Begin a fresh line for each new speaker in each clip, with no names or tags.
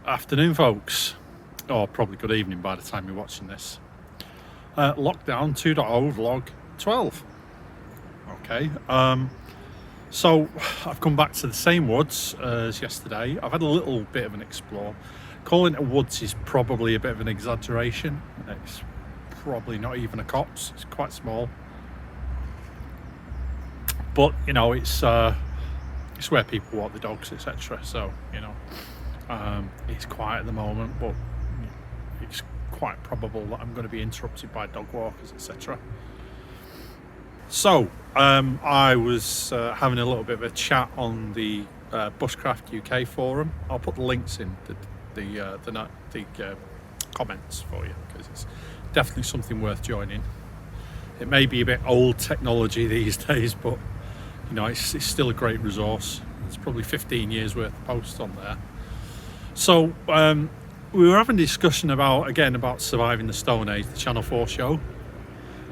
Afternoon, folks, or probably good evening by the time you're watching this. Lockdown 2.0 vlog 12. Okay, so I've come back to the same woods as yesterday. I've had a little bit of an explore. Calling it woods is probably a bit of an exaggeration. It's probably not even a copse. It's quite small, but you know, it's where people walk the dogs, etc. So you know, it's quiet at the moment, but it's quite probable that I'm going to be interrupted by dog walkers, etc. So I was having a little bit of a chat on the Buscraft UK forum. I'll put the links in the comments for you, because it's definitely something worth joining. It may be a bit old technology these days, but you know, it's still a great resource. It's probably 15 years worth of posts on there. So we were having a discussion about surviving the Stone Age, the Channel 4 show,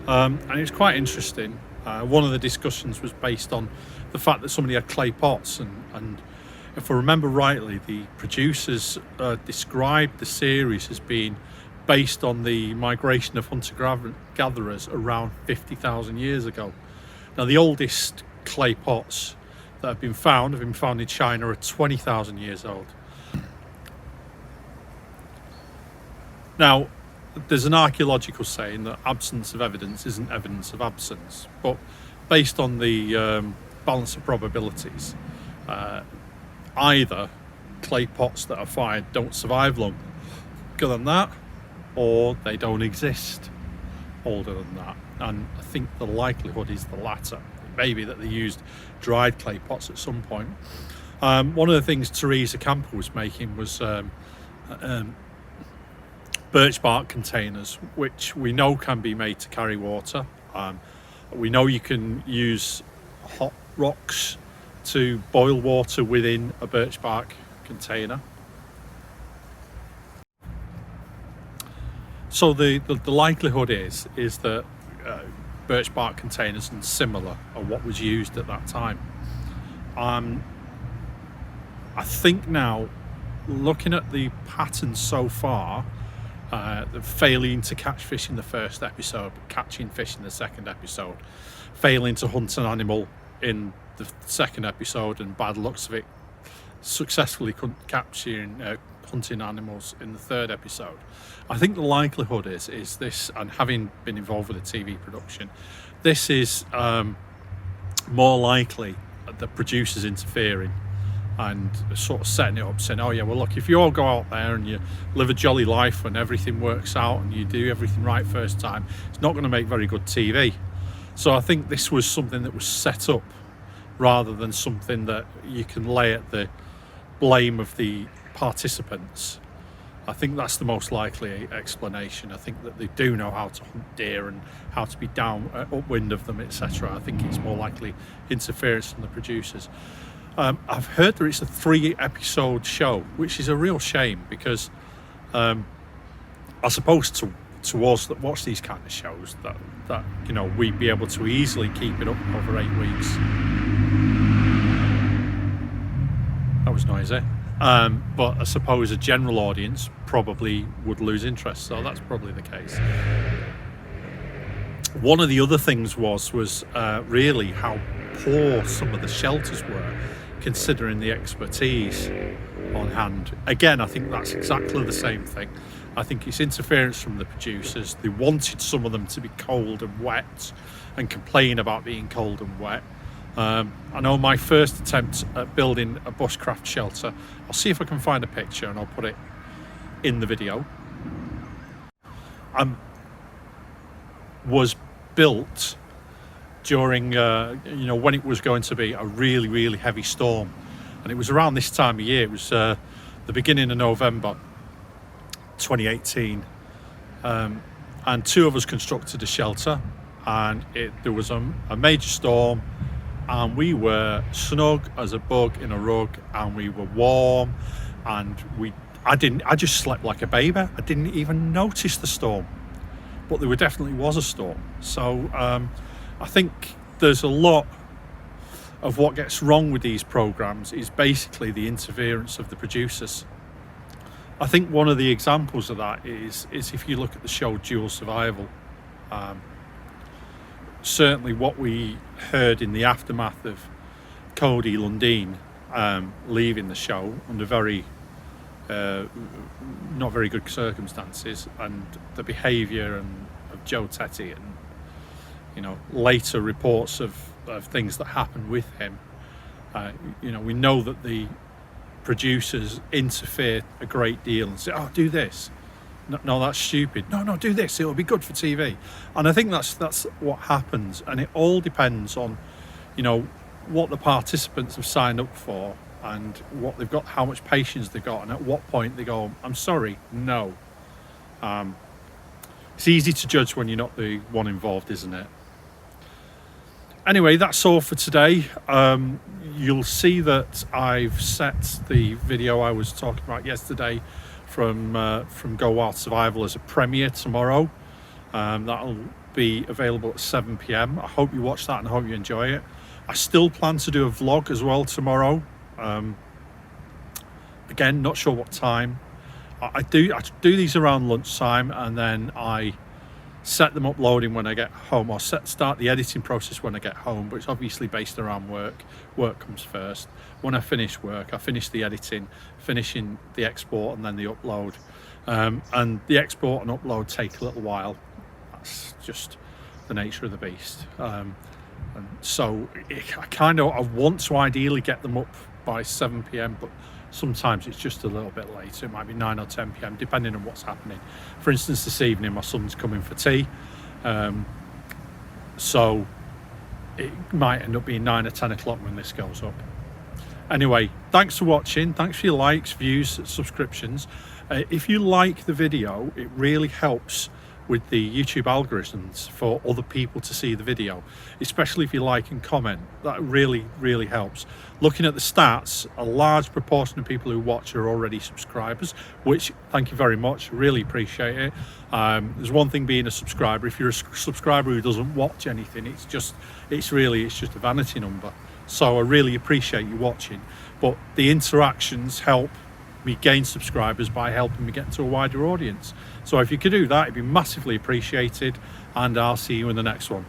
and it was quite interesting. One of the discussions was based on the fact that somebody had clay pots, and if I remember rightly, the producers described the series as being based on the migration of hunter-gatherers around 50,000 years ago. Now, the oldest clay pots that have been found in China are 20,000 years old. Now, there's an archaeological saying that absence of evidence isn't evidence of absence, but based on the balance of probabilities, either clay pots that are fired don't survive longer than that, or they don't exist older than that. And I think the likelihood is the latter. It may be that they used dried clay pots at some point. One of the things Teresa Camper was making was birch bark containers, which we know can be made to carry water. We know you can use hot rocks to boil water within a birch bark container. So the likelihood is that birch bark containers and similar are what was used at that time. I think now, looking at the pattern so far, failing to catch fish in the first episode, catching fish in the second episode, failing to hunt an animal in the second episode, and bad looks of it, successfully capturing hunting animals in the third episode. I think the likelihood is this, and having been involved with the TV production, this is more likely the producers interfering and sort of setting it up, saying, oh yeah, well look, if you all go out there and you live a jolly life and everything works out and you do everything right first time, it's not going to make very good TV. So I think this was something that was set up rather than something that you can lay at the blame of the participants. I think that's the most likely explanation. I think that they do know how to hunt deer and how to be upwind of them, etc. I think it's more likely interference from the producers. I've heard that it's a 3-episode show, which is a real shame, because I suppose to us that watch these kind of shows, that you know, we'd be able to easily keep it up over 8 weeks. That was noisy. But I suppose a general audience probably would lose interest, so that's probably the case. One of the other things was really how poor some of the shelters were, considering the expertise on hand. Again, I think that's exactly the same thing. I think it's interference from the producers. They wanted some of them to be cold and wet and complain about being cold and wet. I know my first attempt at building a bushcraft shelter, I'll see if I can find a picture and I'll put it in the video, was built during you know, when it was going to be a really heavy storm, and it was around this time of year. It was the beginning of November 2018, and 2 of us constructed a shelter, and there was a major storm, and we were snug as a bug in a rug, and we were warm, and I just slept like a baby. I didn't even notice the storm, but there definitely was a storm. So I think there's a lot of what gets wrong with these programs is basically the interference of the producers. I think one of the examples of that is if you look at the show Dual Survival. Certainly what we heard in the aftermath of Cody Lundeen leaving the show under very not very good circumstances, and the behaviour of Joe Tetty, and you know, later reports of things that happened with him. You know, we know that the producers interfere a great deal and say, "Oh, do this." No, that's stupid. No, do this. It'll be good for TV. And I think that's what happens. And it all depends on, you know, what the participants have signed up for and what they've got, how much patience they've got, and at what point they go, "I'm sorry, no." It's easy to judge when you're not the one involved, isn't it? Anyway, that's all for today. You'll see that I've set the video I was talking about yesterday from Go Wild Survival as a premiere tomorrow. That'll be available at 7 p.m. I hope you watch that and I hope you enjoy it. I still plan to do a vlog as well tomorrow. Again, not sure what time. I do these around lunchtime, and then I set them uploading when I get home, or start the editing process when I get home, but it's obviously based around work. Work comes first. When I finish work, I finish the editing, finishing the export and then the upload. And the export and upload take a little while. That's just the nature of the beast. And so I want to ideally get them up by 7 p.m, but sometimes it's just a little bit late. It might be 9 or 10 p.m, depending on what's happening. For instance, this evening my son's coming for tea, so it might end up being 9 or 10 o'clock when this goes up. Anyway, thanks for watching. Thanks for your likes, views, subscriptions. If you like the video, it really helps with the YouTube algorithms for other people to see the video, especially if you like and comment. That really helps. Looking at the stats, a large proportion of people who watch are already subscribers, which, thank you very much, really appreciate it. There's one thing being a subscriber. If you're a subscriber who doesn't watch anything, it's just a vanity number. So I really appreciate you watching, but the interactions help me gain subscribers by helping me get to a wider audience. So if you could do that, it'd be massively appreciated, and I'll see you in the next one.